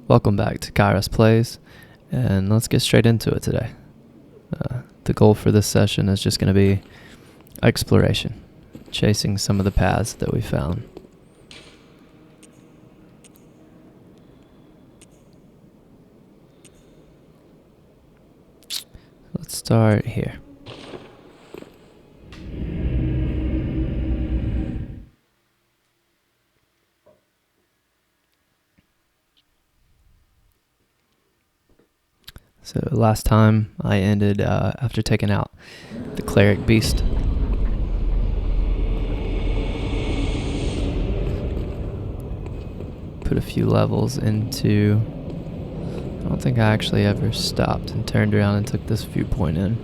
Welcome back to Kairos Plays, and let's get straight into it today. The goal for this session is just going to be exploration, chasing some of the paths that we found. Let's start here. So last time I ended after taking out the cleric beast. Put a few levels into... I don't think I actually ever stopped and turned around and took this viewpoint in.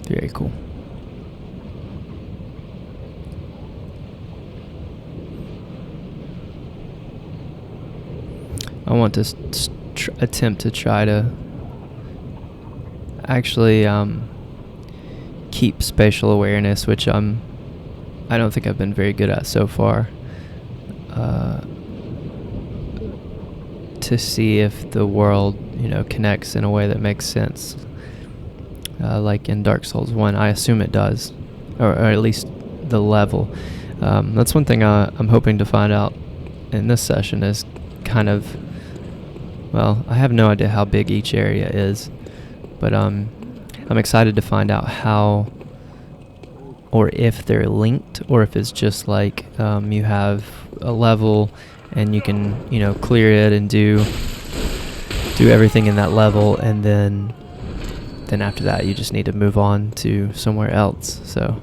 Very cool. I want to attempt to try to actually keep spatial awareness, which I don't think I've been very good at so far. To see if the world, connects in a way that makes sense. Like in Dark Souls 1, I assume it does, or at least the level. That's one thing I'm hoping to find out in this session is kind of, well, I have no idea how big each area is, but I'm excited to find out how, or if they're linked, or if it's just like you have a level and you can, clear it and do everything in that level, and then after that you just need to move on to somewhere else. So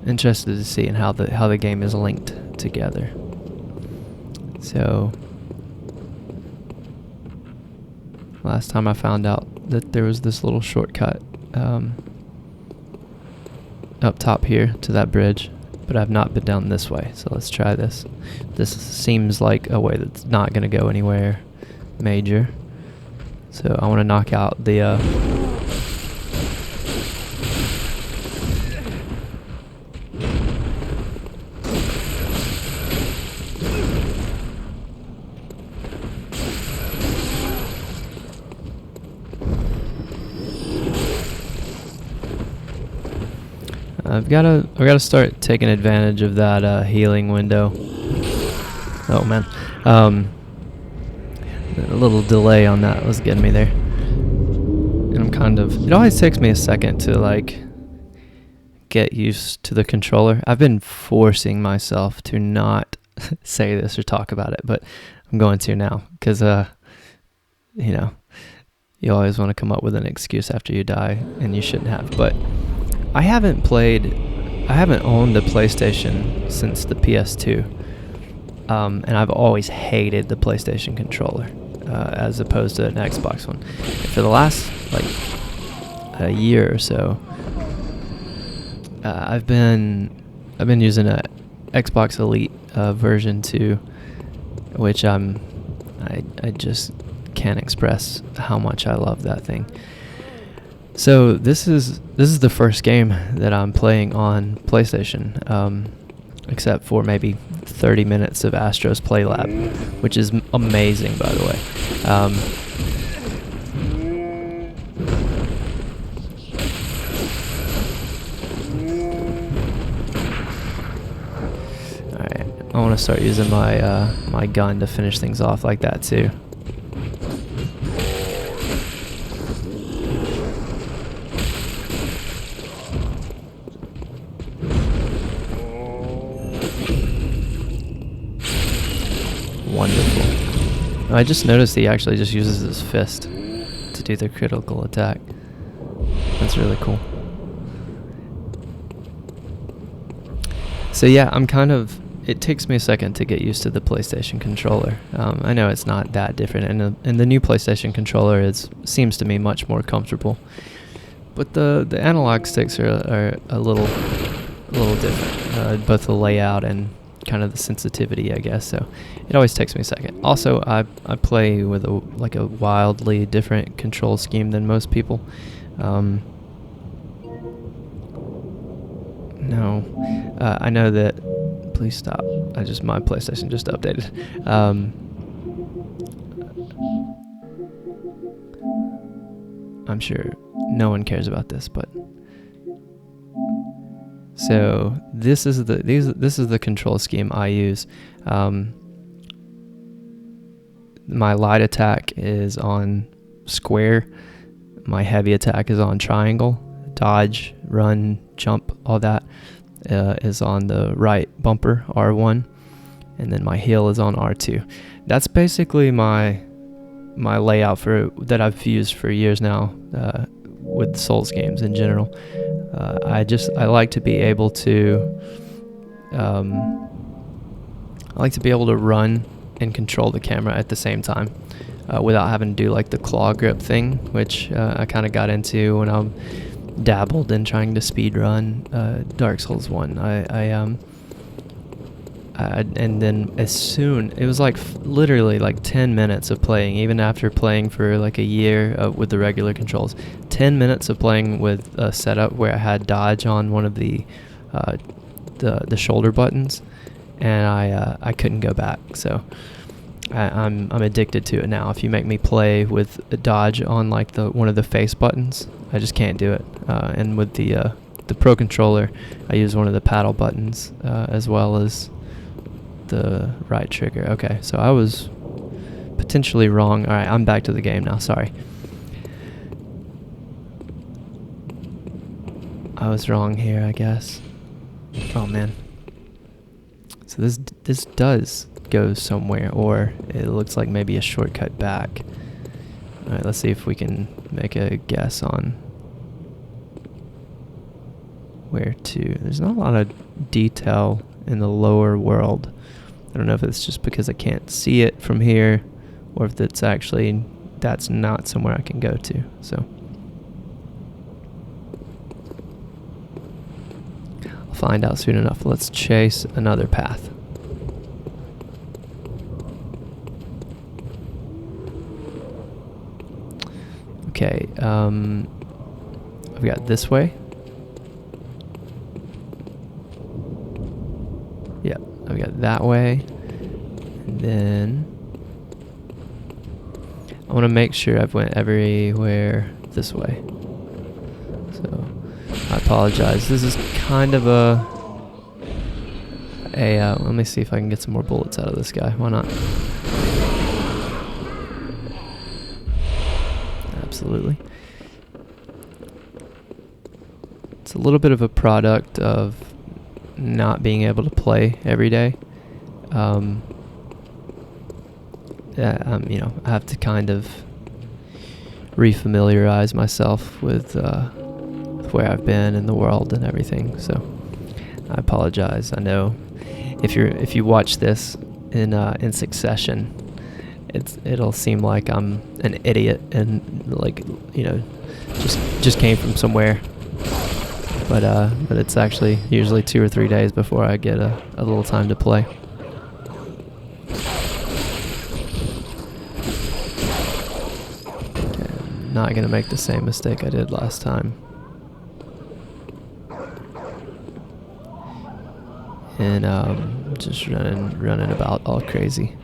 interested to see in how the game is linked together. So last time I found out that there was this little shortcut up top here to that bridge, but I've not been down this way, so let's try this. This seems like a way that's not going to go anywhere major, so I want to knock out the I've got to start taking advantage of that healing window. Oh man, a little delay on that was getting me there, and it always takes me a second to get used to the controller. I've been forcing myself to not say this or talk about it, but I'm going to now because you always want to come up with an excuse after you die, and you shouldn't have. But I haven't owned a PlayStation since the PS2, and I've always hated the PlayStation controller as opposed to an Xbox one. For the last a year or so, I've been using a Xbox Elite version 2, which I just can't express how much I love that thing. So this is the first game that I'm playing on PlayStation, except for maybe 30 minutes of Astro's Play Lab, which is amazing, by the way. All right, I want to start using my gun to finish things off like that too. Wonderful. I just noticed he actually just uses his fist to do the critical attack. That's really cool. So yeah, I'm kind of it takes me a second to get used to the PlayStation controller. I know it's not that different, and the new PlayStation controller seems to me much more comfortable. But the analog sticks are a little different, both the layout and kind of the sensitivity, I guess. So it always takes me a second. Also, I play with a wildly different control scheme than most people. No, I know that. Please stop. My PlayStation just updated. I'm sure no one cares about this, but so this is the control scheme I use. My light attack is on square. My heavy attack is on triangle. Dodge, run, jump, all that is on the right bumper, R1, and then my heal is on R2. That's basically my layout that I've used for years now with Souls games in general. I like to be able to run and control the camera at the same time without having to do like the claw grip thing, which I kind of got into when I dabbled in trying to speed run Dark Souls 1. And then it was like literally like 10 minutes of playing, even after playing for like a year with the regular controls. 10 minutes of playing with a setup where I had dodge on one of the shoulder buttons, and I couldn't go back. So I'm addicted to it now. If you make me play with a dodge on like one of the face buttons, I just can't do it. And with the Pro controller, I use one of the paddle buttons as well as the right trigger. Okay, so I was potentially wrong. All right, I'm back to the game now. Sorry. I was wrong here, I guess. Oh man. So this does go somewhere, or it looks like maybe a shortcut back. All right, let's see if we can make a guess on where to. There's not a lot of detail in the lower world. I don't know if it's just because I can't see it from here, or if that's not somewhere I can go to. So I'll find out soon enough. Let's chase another path. Okay, I've got this way. Yeah, I've got that way. And then I want to make sure I've went everywhere this way. So I apologize. This is kind of let me see if I can get some more bullets out of this guy. Why not? Absolutely. It's a little bit of a product of not being able to play every day. I have to kind of refamiliarize myself with where I've been in the world and everything. So I apologize. I know if you watch this in succession, it'll seem like I'm an idiot and just came from somewhere. But it's actually usually 2 or 3 days before I get a little time to play. Okay, I'm not gonna make the same mistake I did last time. And just running about all crazy.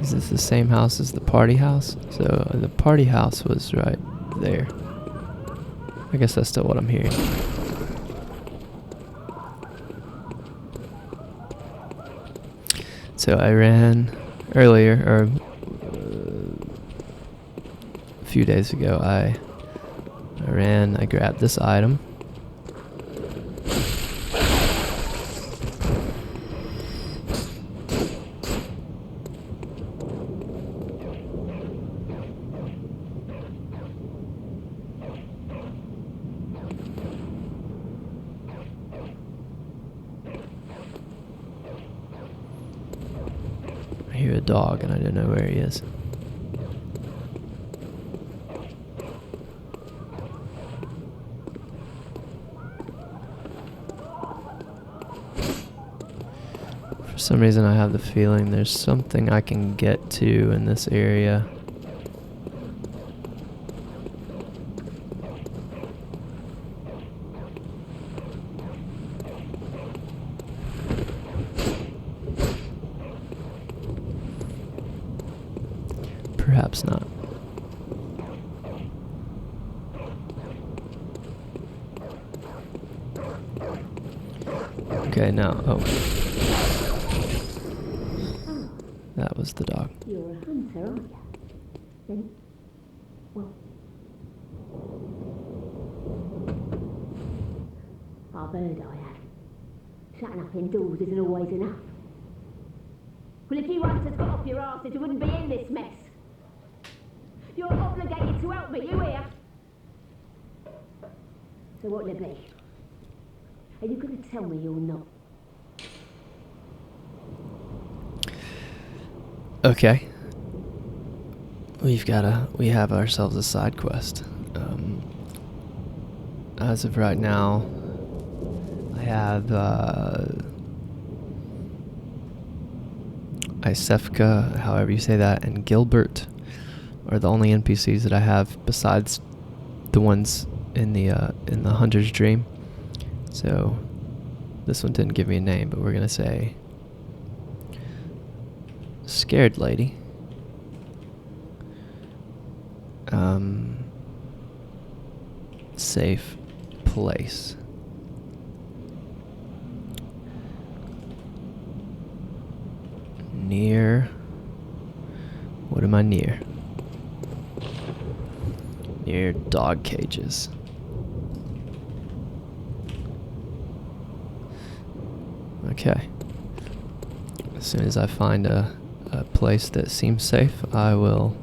Is this the same house as the party house? So the party house was right there. I guess that's still what I'm hearing. So I ran earlier, or a few days ago, I grabbed this item. I hear a dog and I don't know where he is. For some reason I have the feeling there's something I can get to in this area. Perhaps not. Okay, now, oh. That was the dog. You're a hunter, aren't you? Then, well, I've heard I have. Shutting up indoors isn't always enough. Well, if you hunters got off your arses, you wouldn't be in this mess. You're obligated to help me, you hear? So what'll it be? Are you going to tell me you're not? Okay. We have ourselves a side quest. As of right now, I have Isefka, however you say that, and Gilbert are the only NPCs that I have besides the ones in the Hunter's Dream. So this one didn't give me a name, but we're gonna say Scared Lady. Safe place. Near. What am I near? Near dog cages. Okay. As soon as I find a place that seems safe, I will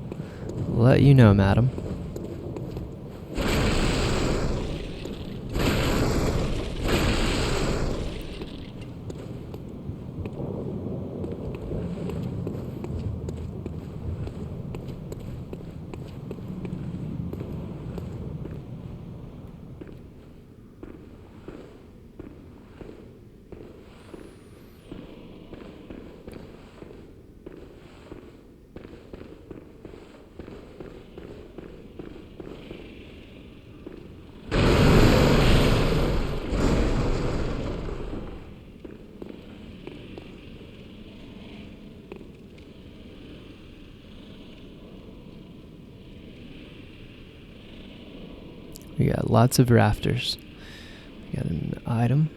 let you know, madam. We got lots of rafters. We got an item.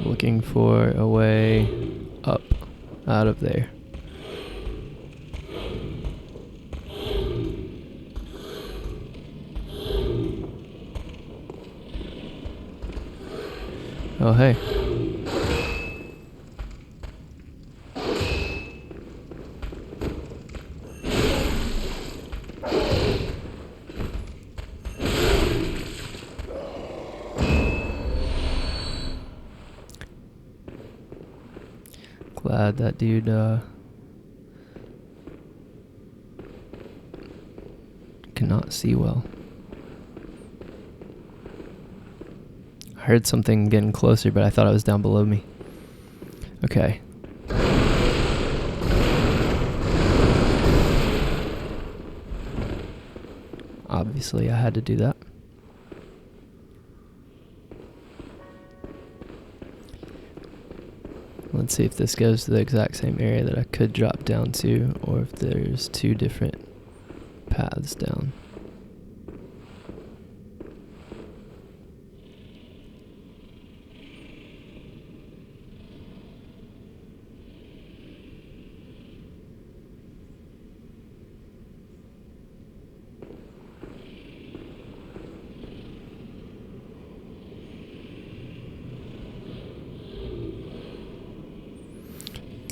Looking for a way up out of there. Oh, hey. Glad that dude cannot see well. I heard something getting closer, but I thought it was down below me. Okay. Obviously, I had to do that. Let's see if this goes to the exact same area that I could drop down to, or if there's two different paths down.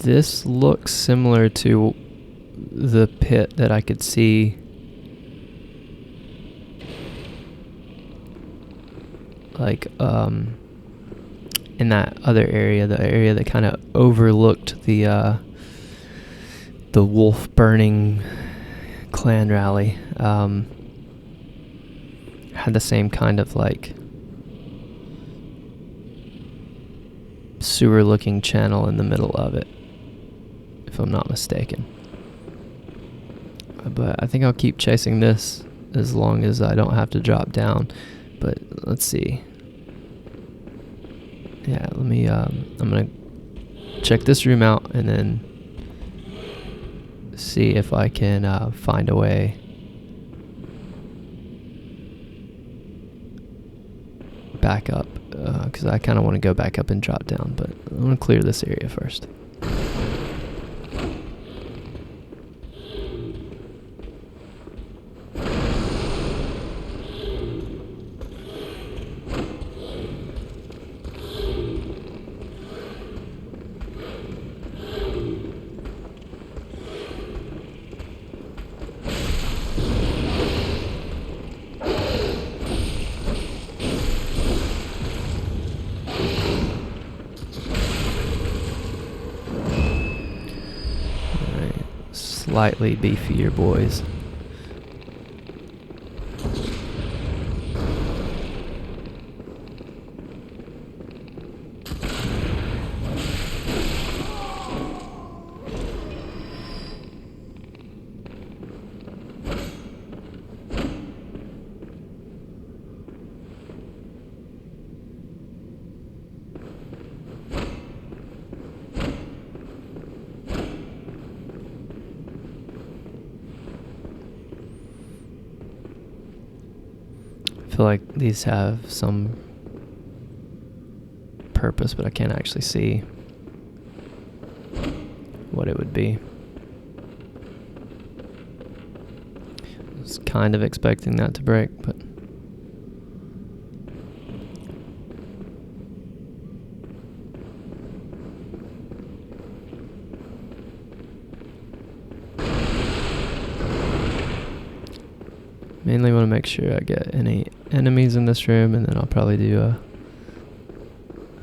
This looks similar to the pit that I could see like in that other area, the area that kind of overlooked the wolf burning clan rally. Had the same kind of like sewer looking channel in the middle of it, if I'm not mistaken. But I think I'll keep chasing this as long as I don't have to drop down. But let's see. Yeah, let me, I'm gonna check this room out and then see if I can find a way back up, because I kind of want to go back up and drop down, but I'm gonna clear this area first. Slightly beefier boys. I feel like these have some purpose, but I can't actually see what it would be. I was kind of expecting that to break, but mainly want to make sure I get any enemies in this room, and then I'll probably do a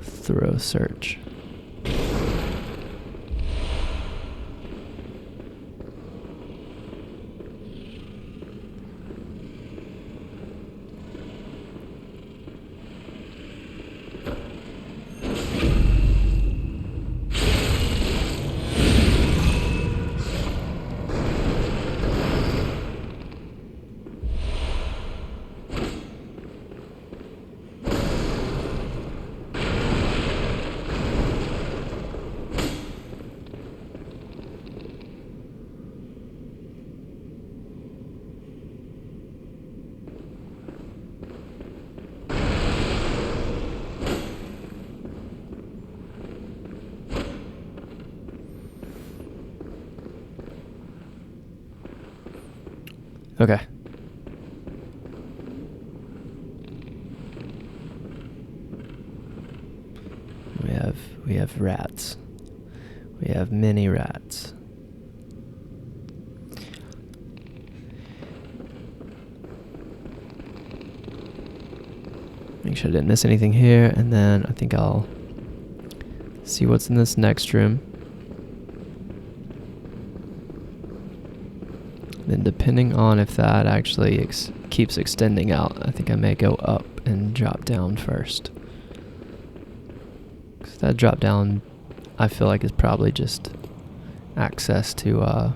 thorough search. Okay. We have rats. We have many rats. Make sure I didn't miss anything here, and then I think I'll see what's in this next room. Then depending on if that actually keeps extending out, I think I may go up and drop down first. Because that drop down, I feel like, is probably just access to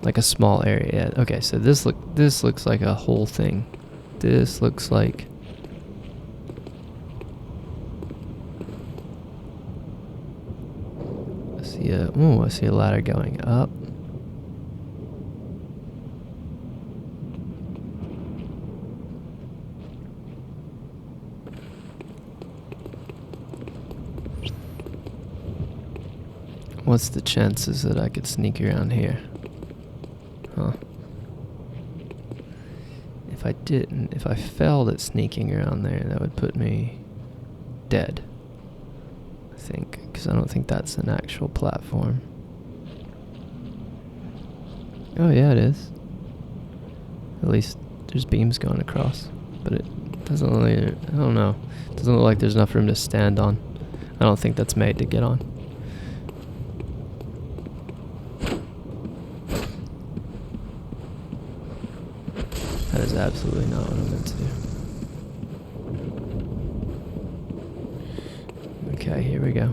like a small area. Okay, so this looks like a whole thing. This looks like see a ladder going up. What's the chances that I could sneak around here? Huh. If I failed at sneaking around there, that would put me dead, I think, because I don't think that's an actual platform. Oh yeah, it is. At least there's beams going across, but it doesn't really, I don't know. It doesn't look like there's enough room to stand on. I don't think that's made to get on. That is absolutely not what I'm meant to do. Okay, here we go.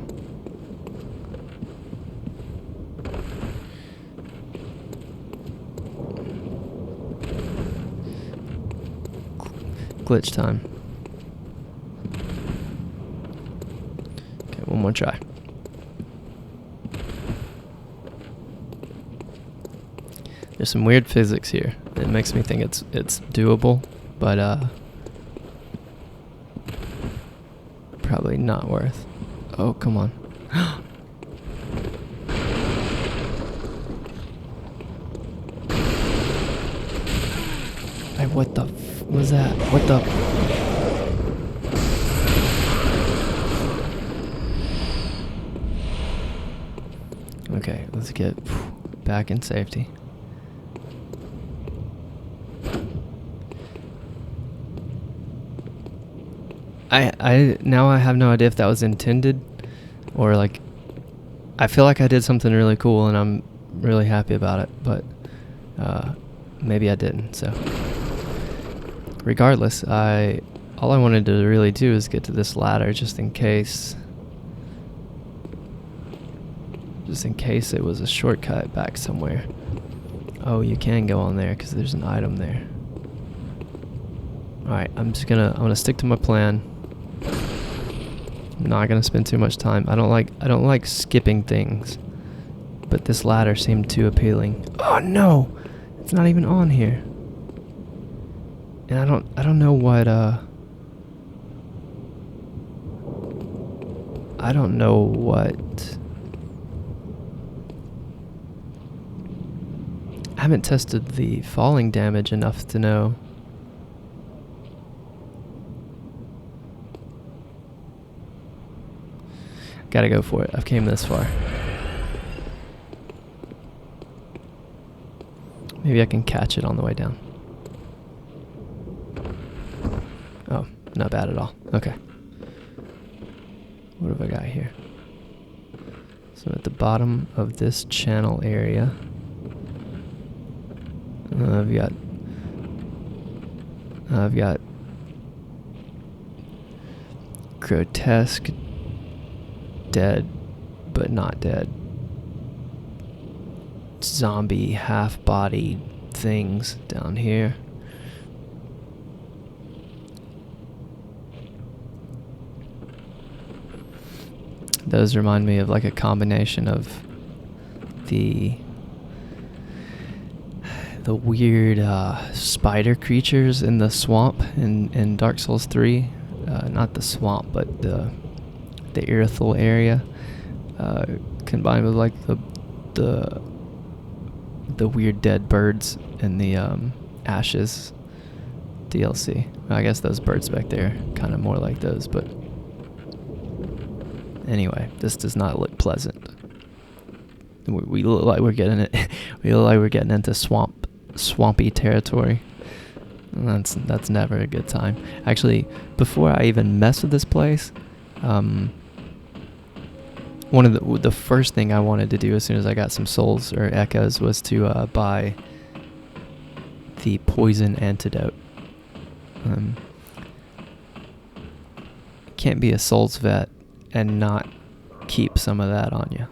Glitch time. Okay, one more try. There's some weird physics here. It makes me think it's doable, but probably not worth. Oh, come on. Hey, what the was that? What the? Okay, let's get back in safety. Now I have no idea if that was intended or like I feel like I did something really cool and I'm really happy about it, but maybe I didn't. So regardless, all I wanted to really do is get to this ladder just in case it was a shortcut back somewhere. Oh, you can go on there because there's an item there. Alright, I'm gonna stick to my plan. I'm not gonna spend too much time. I don't like skipping things, but this ladder seemed too appealing. Oh no, it's not even on here. And I don't know what I don't know what. I haven't tested the falling damage enough to know. Gotta go for it. I've came this far. Maybe I can catch it on the way down. Oh, not bad at all. Okay. What have I got here? So at the bottom of this channel area, I've got grotesque, dead but not dead, zombie half-bodied things down here. Those remind me of like a combination of the weird spider creatures in the swamp in Dark Souls 3. Not the swamp, but the Irithel area, combined with like the weird dead birds in the Ashes DLC. I guess those birds back there kind of more like those, but anyway, this does not look pleasant. We look like we're getting it. We look like we're getting into swampy territory. And that's never a good time. Actually, before I even mess with this place, one of the first thing I wanted to do as soon as I got some souls or echoes was to buy the poison antidote. Can't be a souls vet and not keep some of that on you.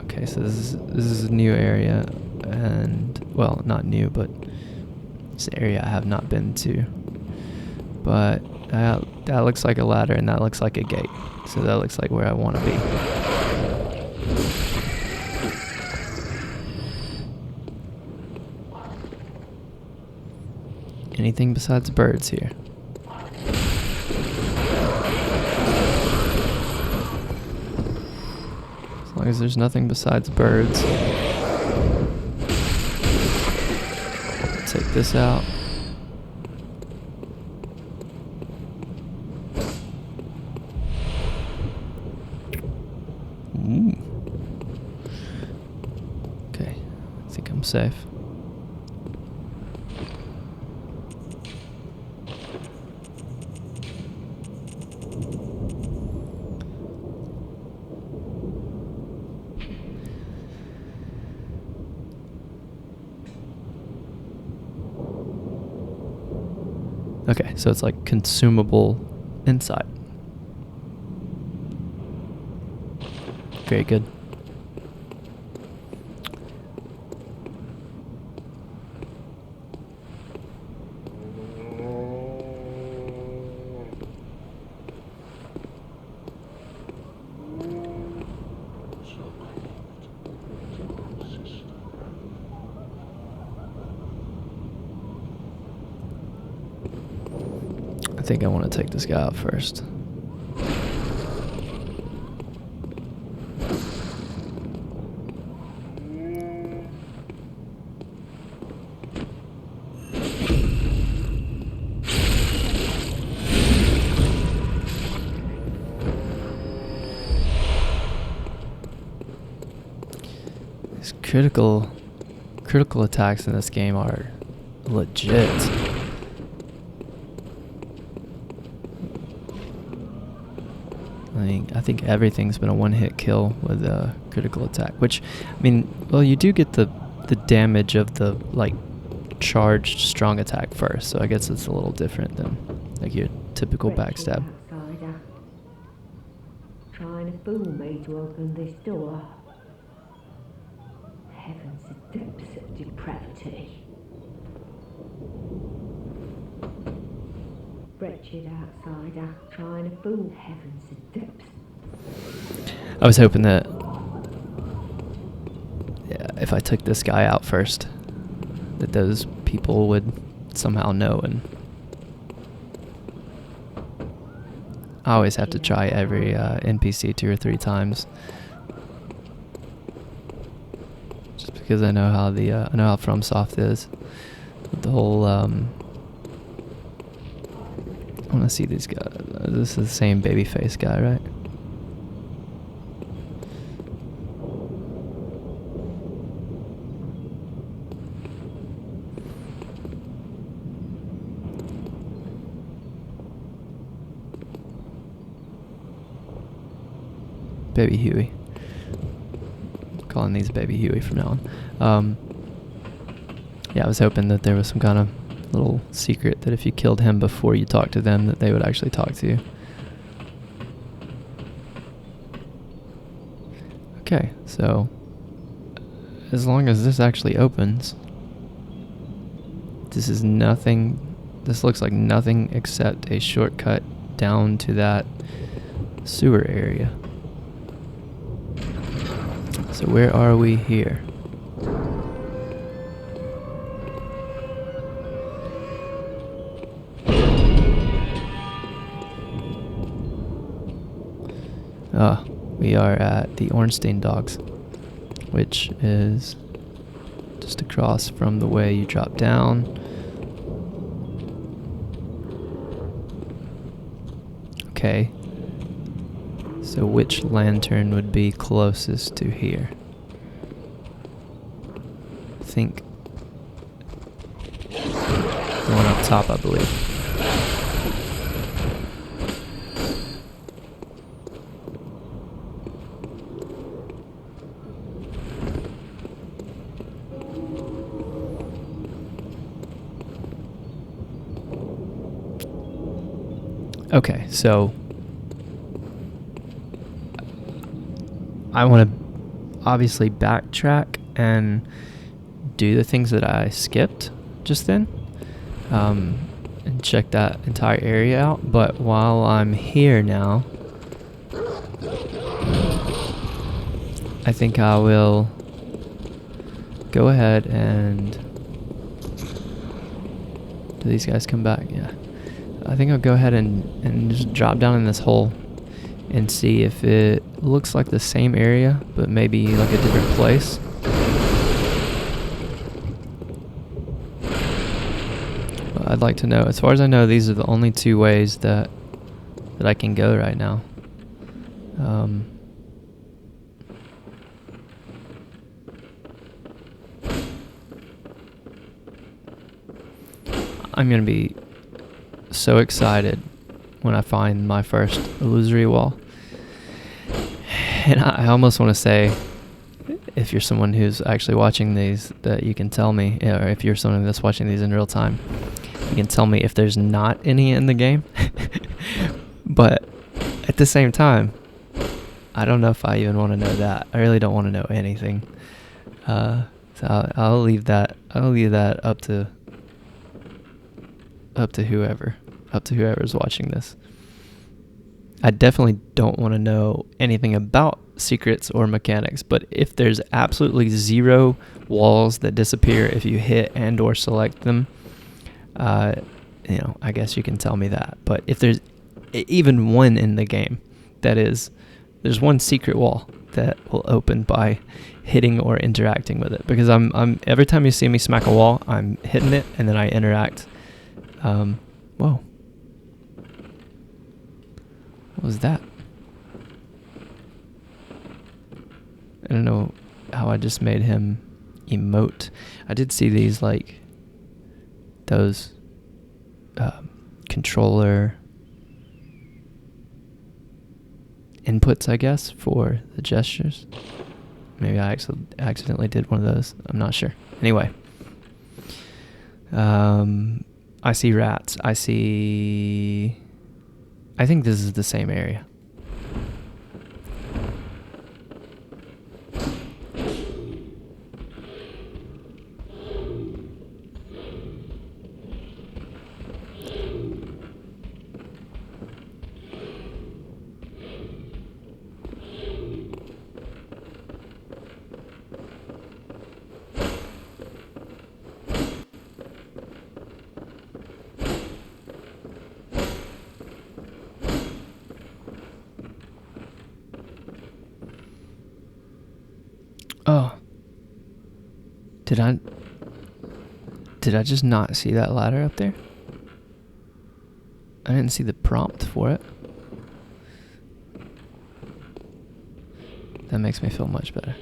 Okay, so this is a new area, and well, not new, but it's an area I have not been to. But That looks like a ladder, and that looks like a gate. So that looks like where I want to be. Anything besides birds here? As long as there's nothing besides birds. Take this out. Ooh. Okay, I think I'm safe. Okay, so it's like consumable insight. Very good. I think I want to take this guy out first. These critical attacks in this game are legit. I think everything's been a one-hit kill with a critical attack, which, I mean, well, you do get the damage of the, like, charged strong attack first, so I guess it's a little different than, like, your typical backstab. Outsider. Trying to fool me to open this door. Heavens, the depths of depravity. Wretched outsider, trying to fool heavens, the depths. I was hoping that, yeah, if I took this guy out first, that those people would somehow know, and I always have to try every NPC 2 or 3 times, just because I know how I know how FromSoft is with the whole. I want to see these guys. This is the same babyface guy, right? Baby Huey. Calling these Baby Huey from now on. Yeah, I was hoping that there was some kind of little secret that if you killed him before you talked to them, that they would actually talk to you. Okay, so as long as this actually opens, this is nothing. This looks like nothing except a shortcut down to that sewer area. So where are we here? We are at the Ornstein Dogs, which is just across from the way you drop down. Okay. So which lantern would be closest to here? I think the one up top, I believe. Okay, so I want to obviously backtrack and do the things that I skipped just then. and check that entire area out. But while I'm here now, I think I will go ahead and... Do these guys come back? Yeah. I think I'll go ahead and just drop down in this hole and see if it looks like the same area, but maybe like a different place. I'd like to know. As far as I know, these are the only two ways that I can go right now. I'm gonna be so excited when I find my first illusory wall. And I almost want to say, if you're someone who's actually watching these, that you can tell me, or if you're someone that's watching these in real time, you can tell me if there's not any in the game. But at the same time, I don't know if I even want to know that. I really don't want to know anything. So I'll leave that up to whoever's watching this. I definitely don't want to know anything about secrets or mechanics, but if there's absolutely zero walls that disappear if you hit and or select them, I guess you can tell me that. But if there's even one in the game, there's one secret wall that will open by hitting or interacting with it. Because I'm every time you see me smack a wall, I'm hitting it and then I interact. Whoa. What was that? I don't know how I just made him emote. I did see these, like, those controller inputs, I guess, for the gestures. Maybe I accidentally did one of those. I'm not sure. Anyway. I see rats. I think this is the same area. Oh. Did I just not see that ladder up there? I didn't see the prompt for it. That makes me feel much better.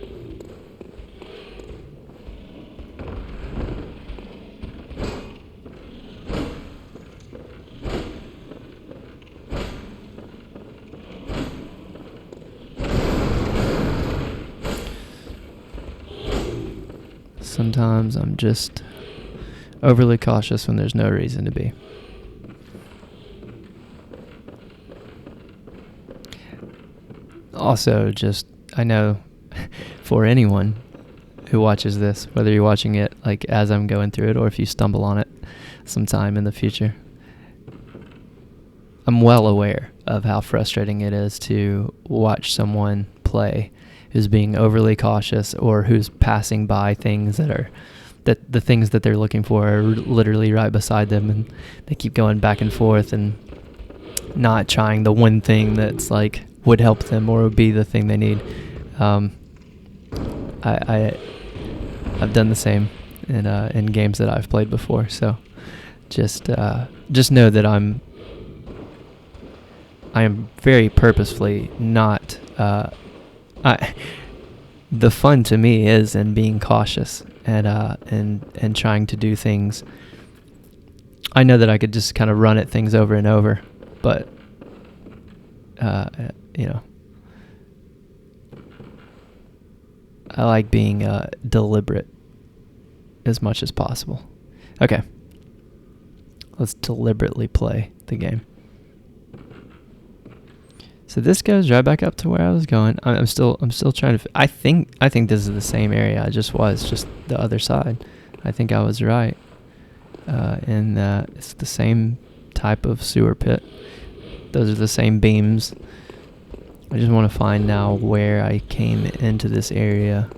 Sometimes I'm just overly cautious when there's no reason to be. Also, I know for anyone who watches this, whether you're watching it like as I'm going through it or if you stumble on it sometime in the future, I'm well aware of how frustrating it is to watch someone play who's being overly cautious or who's passing by things that the things that they're looking for are literally right beside them, and they keep going back and forth and not trying the one thing that's like would help them or would be the thing they need. I've done the same in games that I've played before, so just know that I am very purposefully not. The fun to me is in being cautious and trying to do things. I know that I could just kind of run at things over and over, but I like being deliberate as much as possible. Okay, let's deliberately play the game. So this goes right back up to where I was going. I'm still trying to. I think this is the same area I just was, just the other side. I think I was right. in that it's the same type of sewer pit. Those are the same beams. I just want to find now where I came into this area.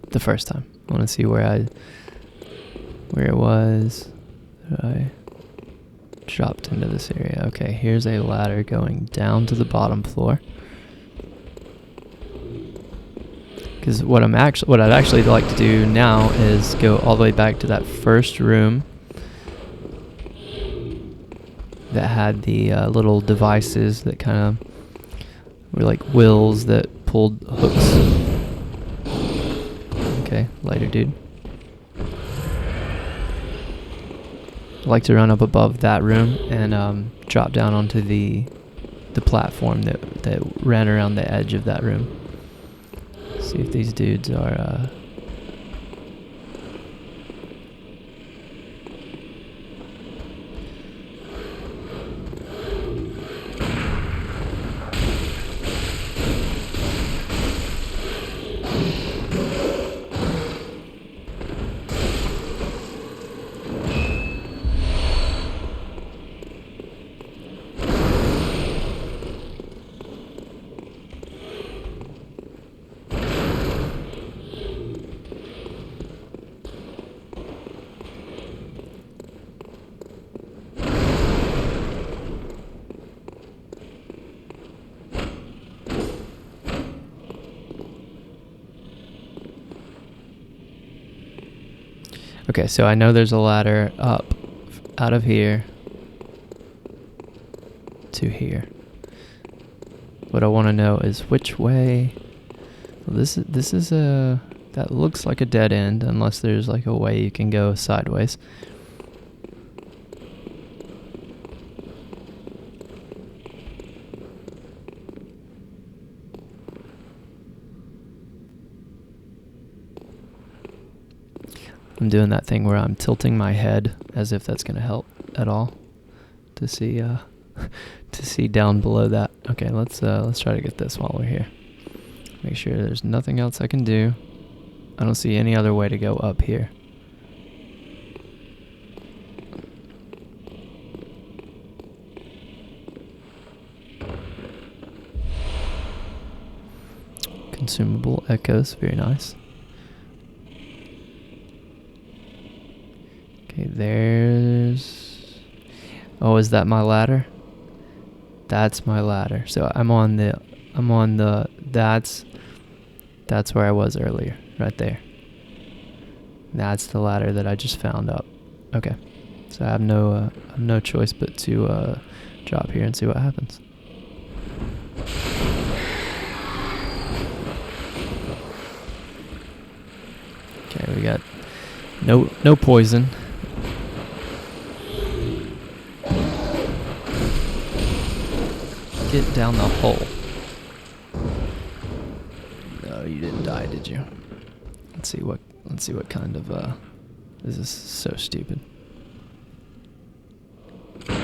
The first time. I want to see where it was that I dropped into this area. Okay, here's a ladder going down to the bottom floor. Because what I'd actually like to do now is go all the way back to that first room that had the little devices that kind of were like wheels that pulled hooks. Okay, later, dude. I like to run up above that room and drop down onto the platform that ran around the edge of that room. See if these dudes are Okay, so I know there's a ladder up out of here to here. What I want to know is which way. Well, this is that looks like a dead end unless there's like a way you can go sideways. I'm doing that thing where I'm tilting my head as if that's going to help at all to see to see down below that. Okay, let's try to get this while we're here. Make sure there's nothing else I can do. I don't see any other way to go up here. Consumable echoes, very nice. Okay, there's... Oh, is that my ladder? That's my ladder. So that's where I was earlier, right there. That's the ladder that I just found up. Okay, so I have no choice but to drop here and see what happens. Okay, we got no poison. Get down the hole. No, you didn't die, did you? Let's see what kind of this is so stupid. I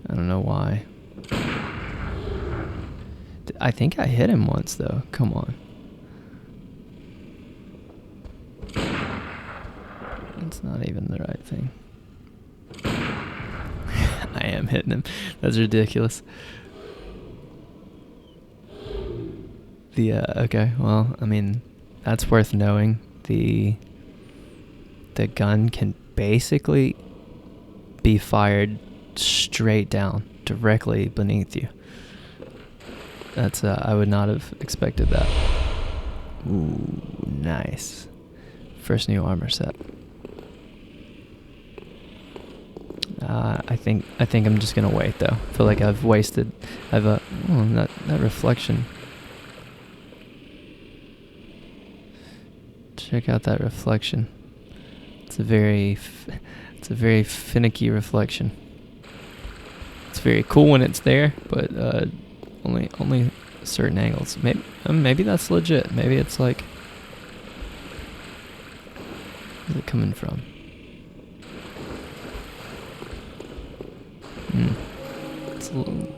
don't know why. I think I hit him once though. Come on. It's not even the right thing. I am hitting him. That's ridiculous. Okay, well, I mean, that's worth knowing. The gun can basically be fired straight down, directly beneath you. That's, I would not have expected that. Ooh, nice. First new armor set. I think I'm just gonna wait though. I feel like I've wasted. That reflection. Check out that reflection. It's a very finicky reflection. It's very cool when it's there, but Only certain angles. Maybe that's legit. Maybe it's like, where's it coming from? It's a little.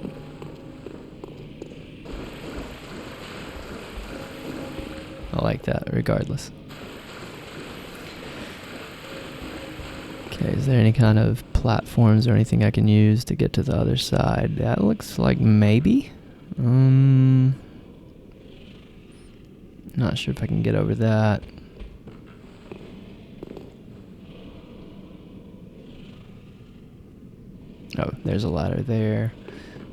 I like that, regardless. Okay, is there any kind of platforms or anything I can use to get to the other side? That looks like maybe. Not sure if I can get over that. Oh, there's a ladder there.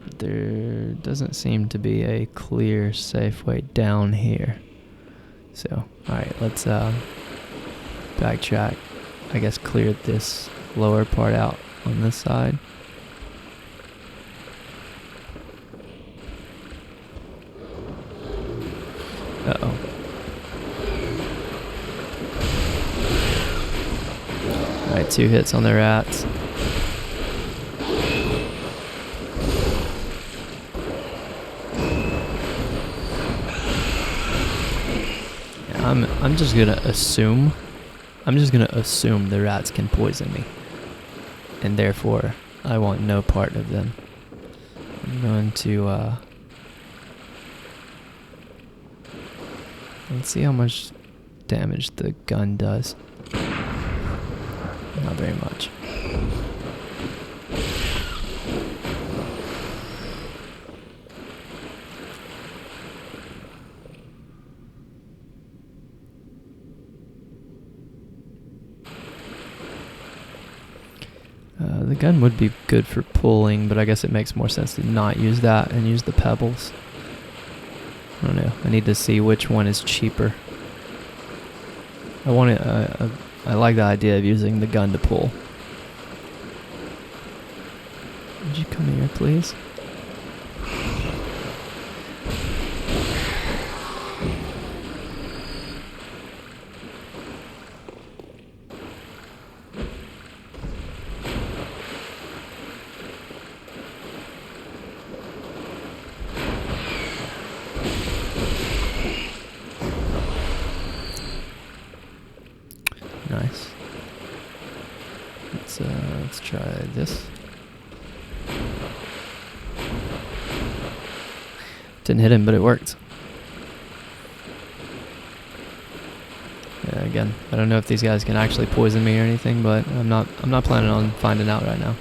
But there doesn't seem to be a clear, safe way down here. So, alright, let's backtrack. I guess clear this lower part out on this side. Uh-oh. Alright, 2 hits on the rats. Yeah, I'm just gonna assume the rats can poison me. And therefore, I want no part of them. I'm going to, let's see how much damage the gun does. Not very much. The gun would be good for pulling, but I guess it makes more sense to not use that and use the pebbles. I don't know. I need to see which one is cheaper. I like the idea of using the gun to pull. Would you come here, please? Nice. Let's try this. Didn't hit him, but it worked. Yeah, again, I don't know if these guys can actually poison me or anything, but I'm not planning on finding out right now.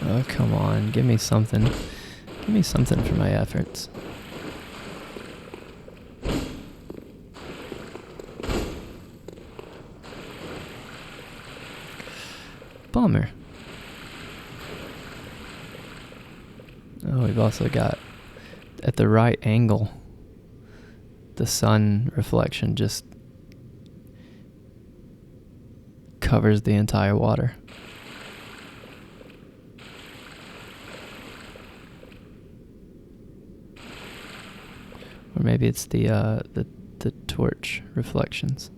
Oh, come on. Give me something. Give me something for my efforts. Bummer. Oh, we've also got, at the right angle, the sun reflection just covers the entire water. Or maybe it's the torch reflections.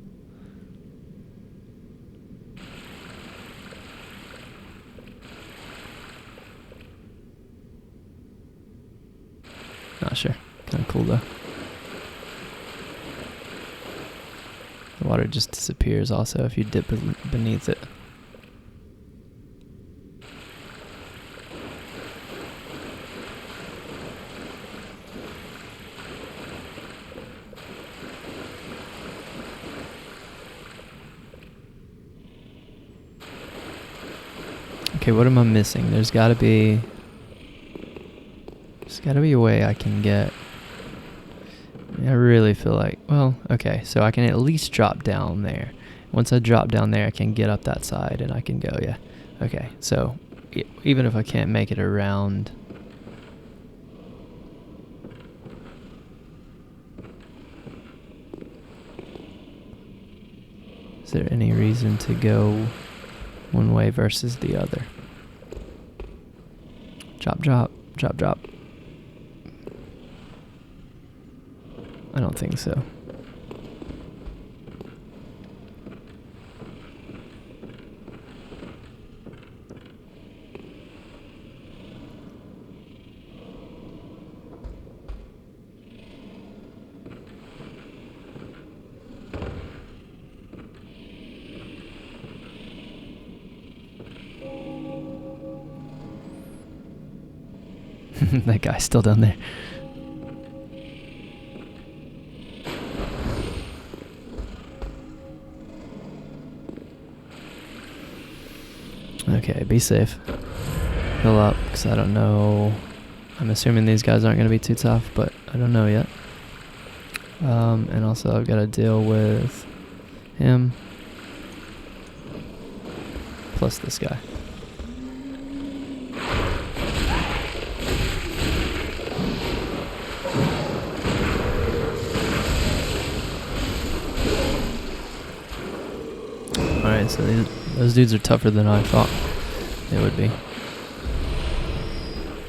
Not sure. Kind of cool though. The water just disappears also if you dip beneath it. Okay, what am I missing? There's gotta be a way I can get. I really feel like, well, okay, so I can at least drop down there. Once I drop down there, I can get up that side and I can go, yeah. Okay, so even if I can't make it around, is there any reason to go one way versus the other? Drop, drop, drop, drop. I don't think so. That guy's still down there. Okay, be safe. Heal up, because I don't know. I'm assuming these guys aren't going to be too tough, but I don't know yet. And also I've got to deal with him. Plus this guy. Alright, so those dudes are tougher than I thought they would be.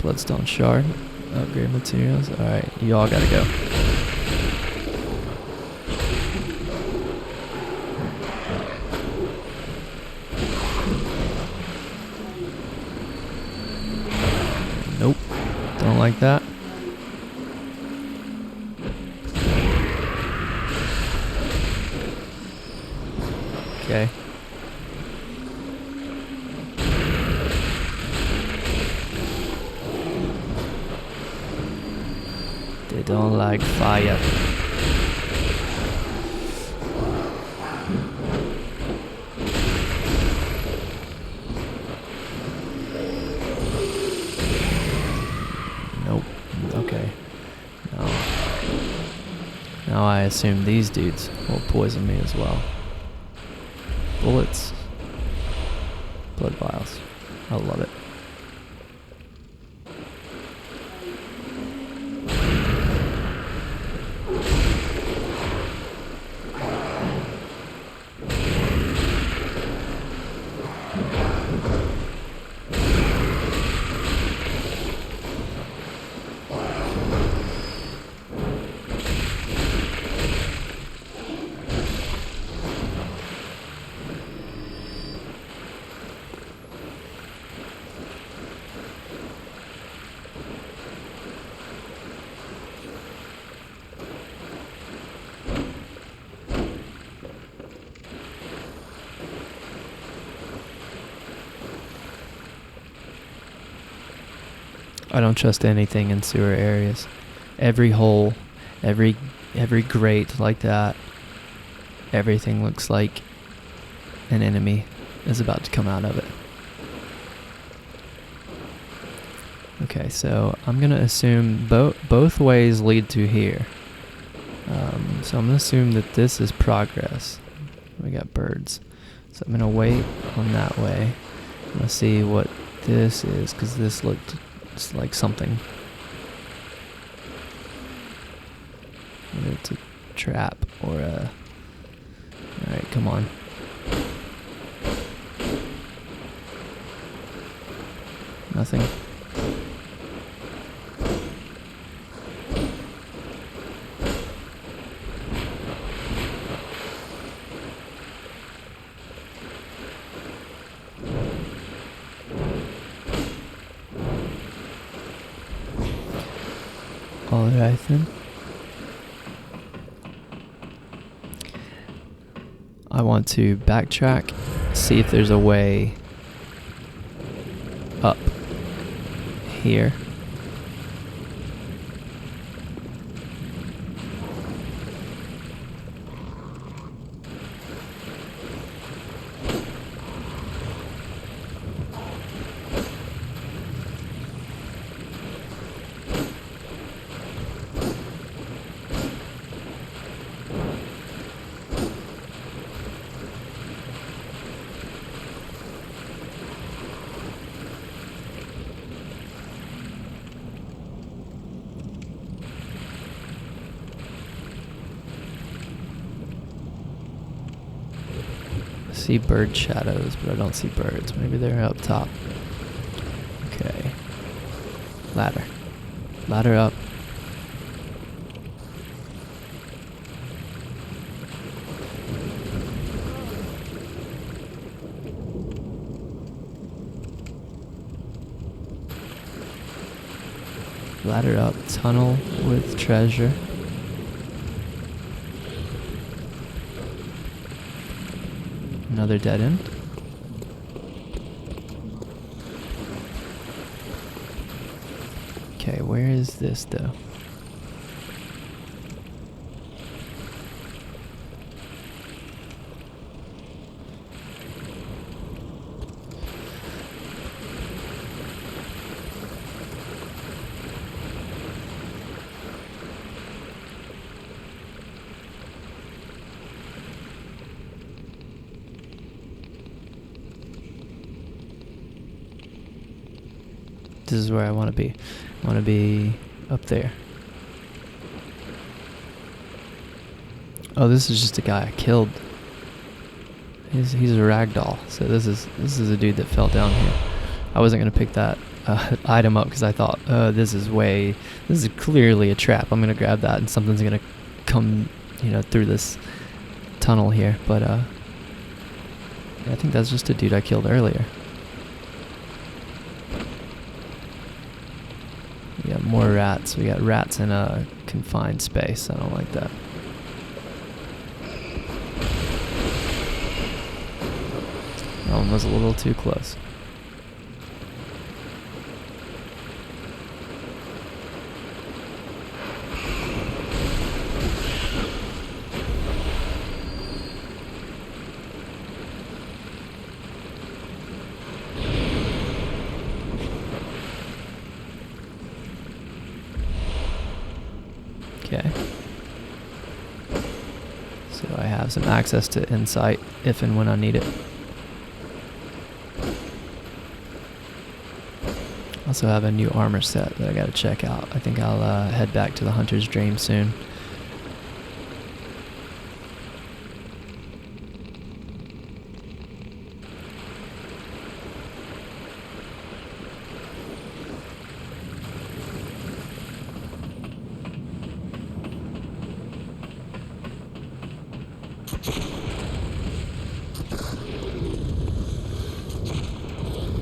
Bloodstone shard. Upgrade materials. Alright, you all gotta go. Nope. Don't like that. Okay. They don't like fire. Nope. Okay. No. Now I assume these dudes will poison me as well. Bullets. Blood vials. I love it. I don't trust anything in sewer areas. Every hole, every grate like that, everything looks like an enemy is about to come out of it. Okay, so I'm gonna assume both ways lead to here. So I'm gonna assume that this is progress. We got birds. So I'm gonna wait on that way. I'm gonna see what this is, because this looked like something. Whether it's a trap or a... Alright, come on. Nothing. Alright then. I want to backtrack, see if there's a way up here. See bird shadows, but I don't see birds. Maybe they're up top. Okay. Ladder. Ladder up. Ladder up. Tunnel with treasure. Another dead end. Okay, where is this though? This is where I want to be. I want to be up there. Oh, this is just a guy I killed. He's a ragdoll. So this is a dude that fell down here. I wasn't gonna pick that item up because I thought, this is clearly a trap. I'm gonna grab that and something's gonna come, through this tunnel here. But I think that's just a dude I killed earlier. We got more rats. We got rats in a confined space. I don't like that. That one was a little too close. Okay. So I have some access to insight if and when I need it. Also have a new armor set that I gotta check out. I think I'll head back to the Hunter's Dream soon.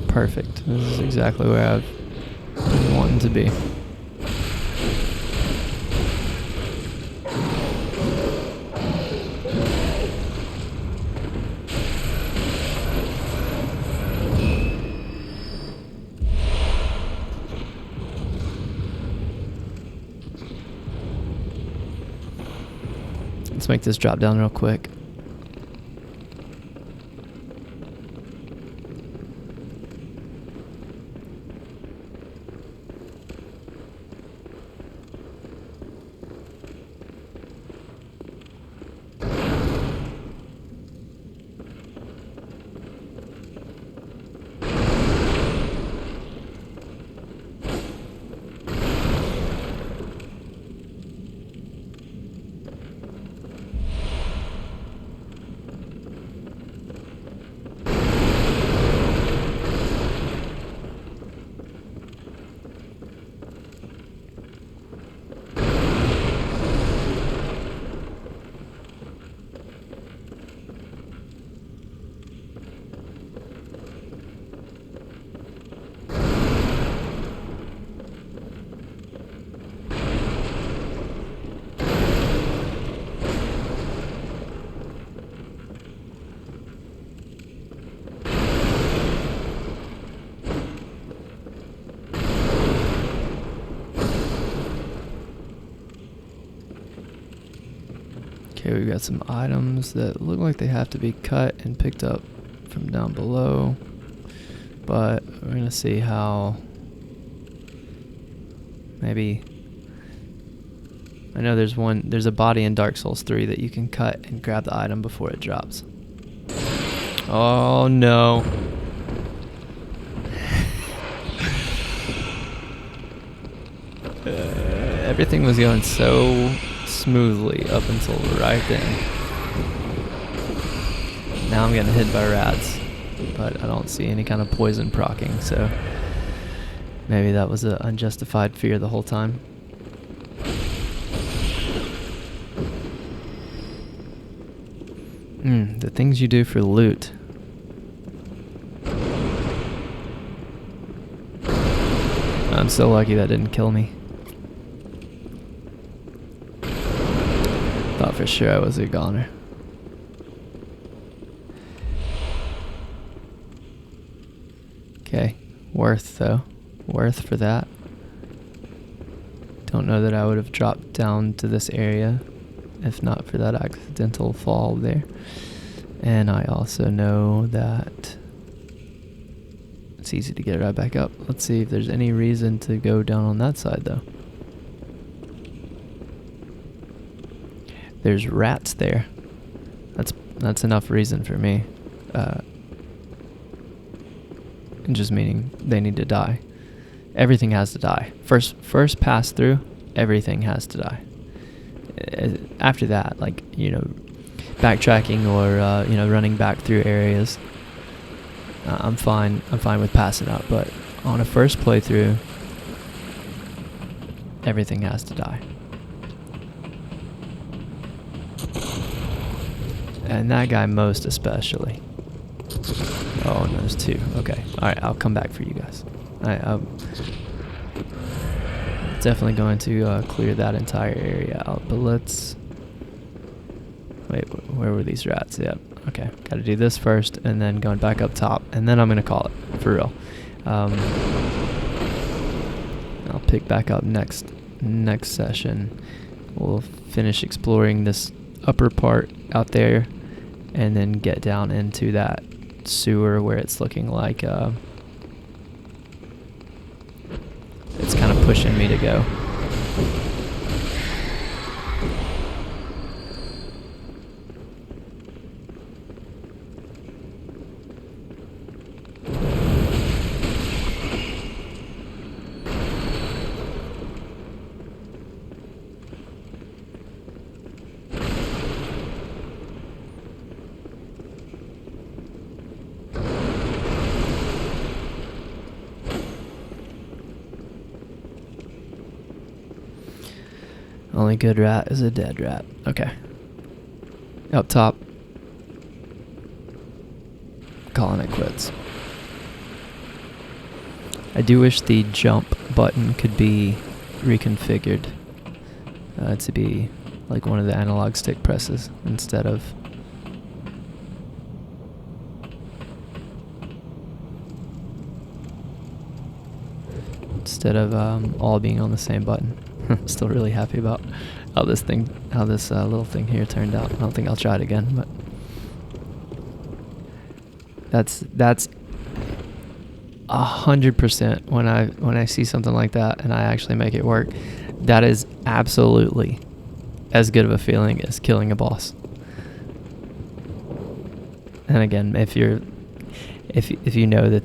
Perfect. This is exactly where I've been wanting to be. Let's make this drop down real quick. Okay, we've got some items that look like they have to be cut and picked up from down below, but we're gonna see how maybe, I know there's a body in Dark Souls 3 that you can cut and grab the item before it drops. Oh no. Everything was going so smoothly up until right then. Now I'm getting hit by rats, but I don't see any kind of poison proccing, so Maybe that was an unjustified fear the whole time. The things you do for loot. I'm so lucky that didn't kill me. Thought for sure I was a goner. Okay, worth though. Worth for that. Don't know that I would have dropped down to this area if not for that accidental fall there. And I also know that it's easy to get right back up. Let's see if there's any reason to go down on that side though. There's rats there. That's enough reason for me. Just meaning they need to die. Everything has to die. First pass through, everything has to die. After that, like, backtracking or running back through areas, I'm fine with passing up. But on a first playthrough, everything has to die. And that guy most especially. Oh, and there's two. Okay. Alright, I'll come back for you guys. I'm definitely going to clear that entire area out. But let's... Wait, where were these rats? Yep. Okay. Gotta do this first, and then going back up top. And then I'm going to call it. For real. I'll pick back up next session. We'll finish exploring this upper part out there, and then get down into that sewer where it's looking like it's kind of pushing me to go. Only good rat is a dead rat. Okay. Up top. Calling it quits. I do wish the jump button could be reconfigured to be like one of the analog stick presses instead of all being on the same button. I'm still really happy about how this little thing here turned out. I don't think I'll try it again, but that's 100% when I see something like that and I actually make it work. That is absolutely as good of a feeling as killing a boss. And again, if you know if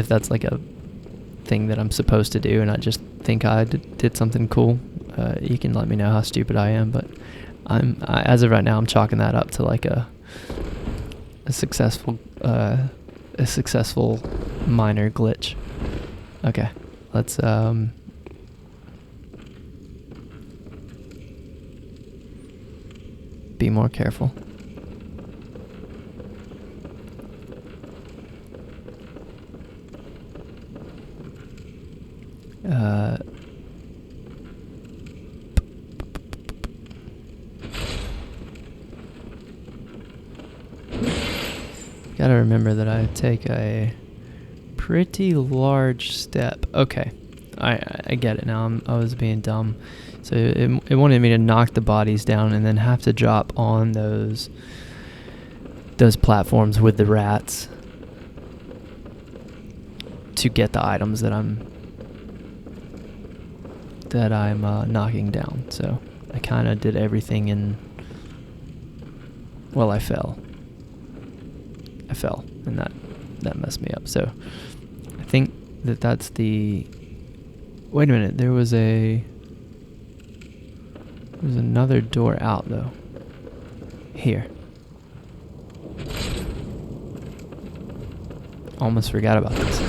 that's like a thing that I'm supposed to do and I just think I did something cool, you can let me know how stupid I am, but as of right now I'm chalking that up to like a successful minor glitch. Okay, let's be more careful. Gotta remember that I take a pretty large step. Okay, I get it now. I was being dumb. So it wanted me to knock the bodies down and then have to drop on those platforms with the rats to get the items that I'm knocking down. So I kind of did everything I fell, and that messed me up. So I think that's the... Wait a minute, there was another door out though. Here. Almost forgot about this.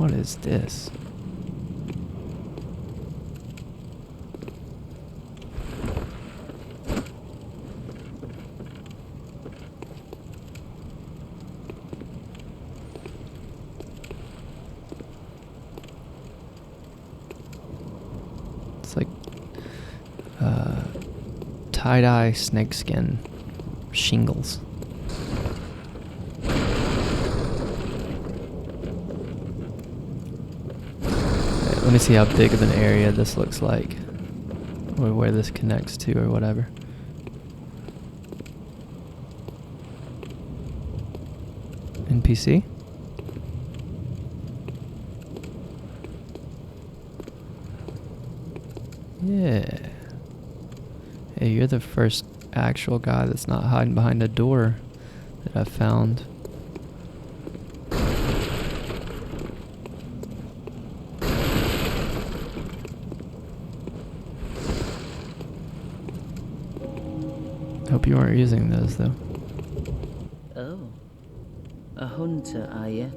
What is this? It's like tie-dye snakeskin shingles. Let me see how big of an area this looks like, or where this connects to, or whatever. NPC? Yeah. Hey, you're the first actual guy that's not hiding behind a door that I've found. Hope you aren't using those, though. Oh. A hunter, are you?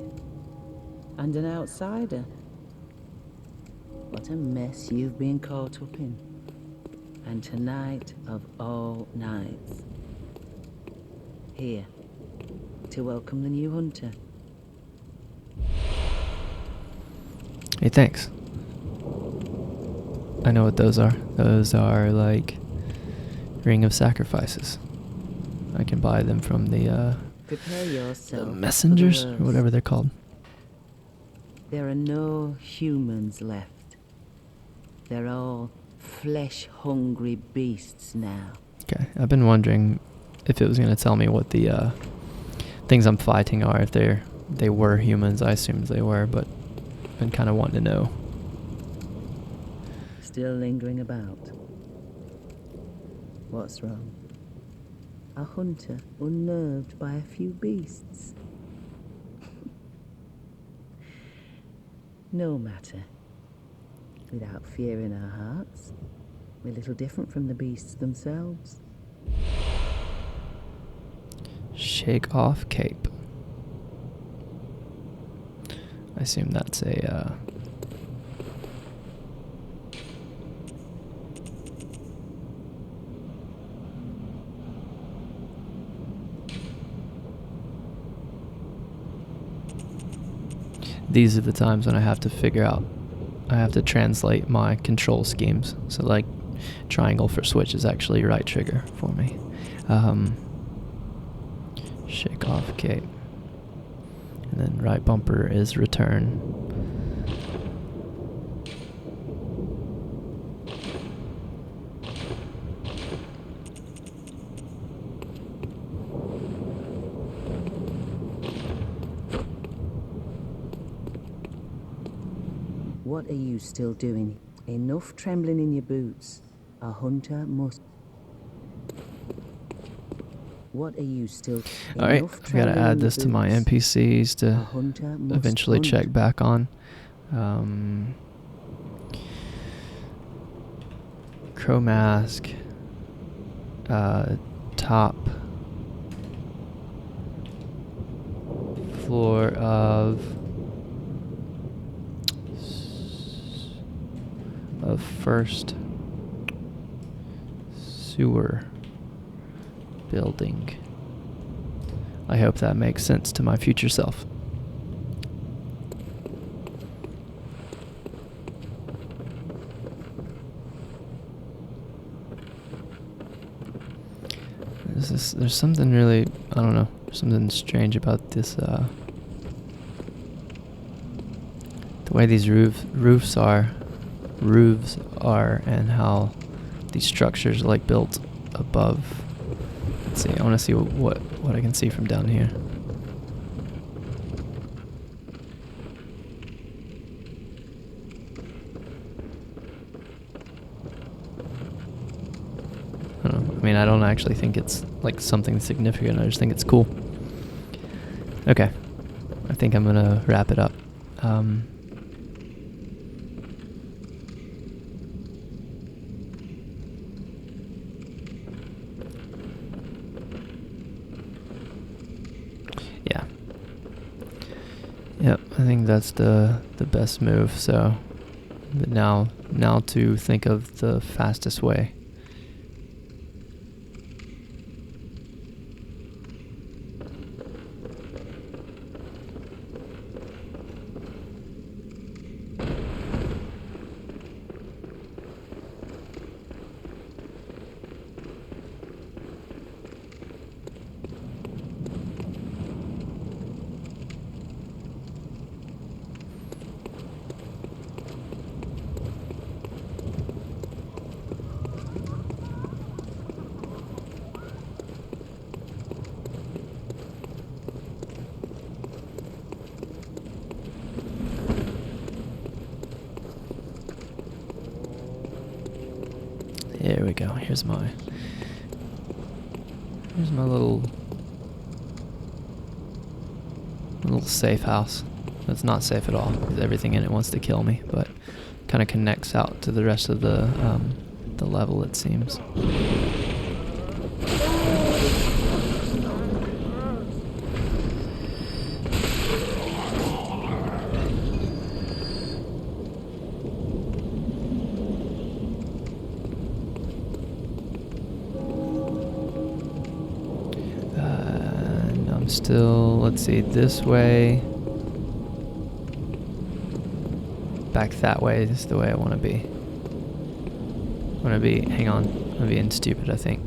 And an outsider? What a mess you've been caught up in. And tonight of all nights. Here, to welcome the new hunter. Hey, thanks. I know what those are. Those are like Ring of Sacrifices. I can buy them from the Prepare yourself messengers, for the or worst. whatever they're called. There are no humans left. They're all flesh-hungry beasts now. Okay, I've been wondering if it was going to tell me what the things I'm fighting are. If they were humans, I assumed they were, but been kind of wanting to know. Still lingering about. What's wrong? A hunter unnerved by a few beasts. No matter. Without fear in our hearts, we're little different from the beasts themselves. Shake off cape. I assume that's a these are the times when I have to translate my control schemes. So like triangle for switch is actually right trigger for me. Shake off cape. And then right bumper is return. What are you still doing? Enough trembling in your boots. A hunter must... What are you still... Alright, Enough I've got to trembling in add your this to my boots. NPCs A to hunter must eventually hunt. check back on. Crow mask. Top floor of first sewer building. I hope that makes sense to my future self. There's something really, I don't know, something strange about this, the way these roofs are, and how these structures are like built above. Let's see, I want to see what I can see from down here. I don't know. I mean, I don't actually think it's like something significant. I just think it's cool. Okay, I think I'm gonna wrap it up. Yep, I think that's the best move. So, but now to think of the fastest way. Here we go. Here's my little safe house. That's not safe at all because everything in it wants to kill me, but kind of connects out to the rest of the level, it seems. Still, let's see, this way. Back that way is the way I want to be. Hang on, I'm being stupid, I think.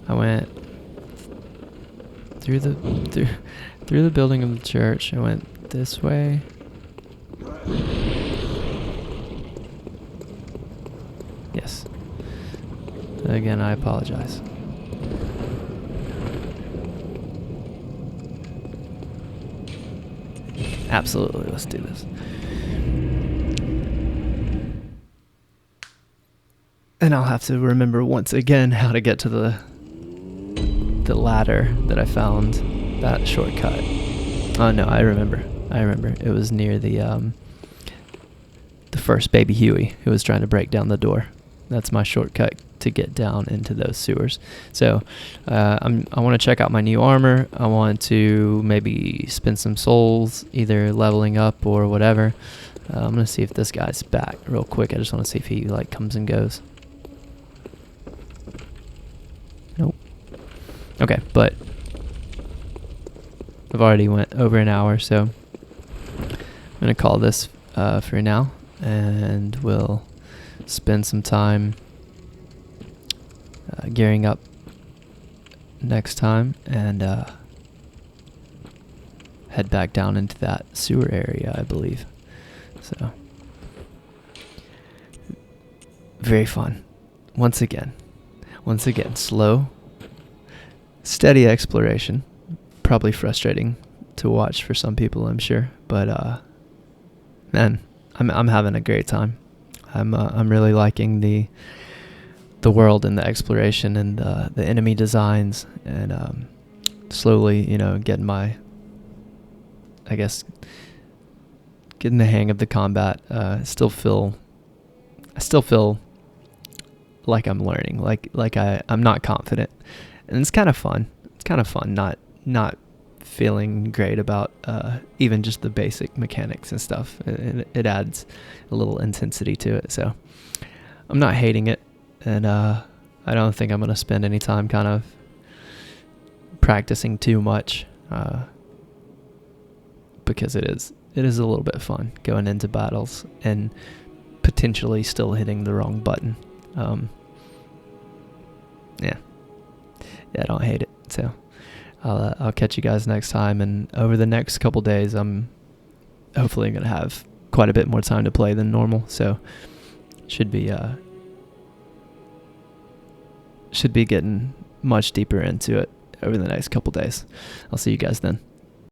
I went through the building of the church. I went this way. Yes. Again, I apologize. Absolutely, let's do this. And I'll have to remember once again how to get to the ladder that I found, that shortcut. Oh no, I remember. It was near the first baby Huey who was trying to break down the door. That's my shortcut to get down into those sewers. So I want to check out my new armor. I want to maybe spend some souls, either leveling up or whatever. I'm gonna see if this guy's back real quick. I just want to see if he like comes and goes. Nope. Okay, but I've already went over an hour, so I'm gonna call this for now, and we'll spend some time gearing up next time and head back down into that sewer area, I believe. So very fun. Once again, slow, steady exploration. Probably frustrating to watch for some people, I'm sure, but man, I'm having a great time. I'm really liking the world and the exploration and the enemy designs, and slowly, getting the hang of the combat. I still feel like I'm learning, like I'm not confident, and it's kind of fun. It's kind of fun not feeling great about even just the basic mechanics and stuff. It adds a little intensity to it, so I'm not hating it, and I don't think I'm gonna spend any time kind of practicing too much, because it is a little bit fun going into battles and potentially still hitting the wrong button. Yeah, I don't hate it. So I'll catch you guys next time, and over the next couple days, I'm hopefully gonna have quite a bit more time to play than normal. So should be getting much deeper into it over the next couple days. I'll see you guys then.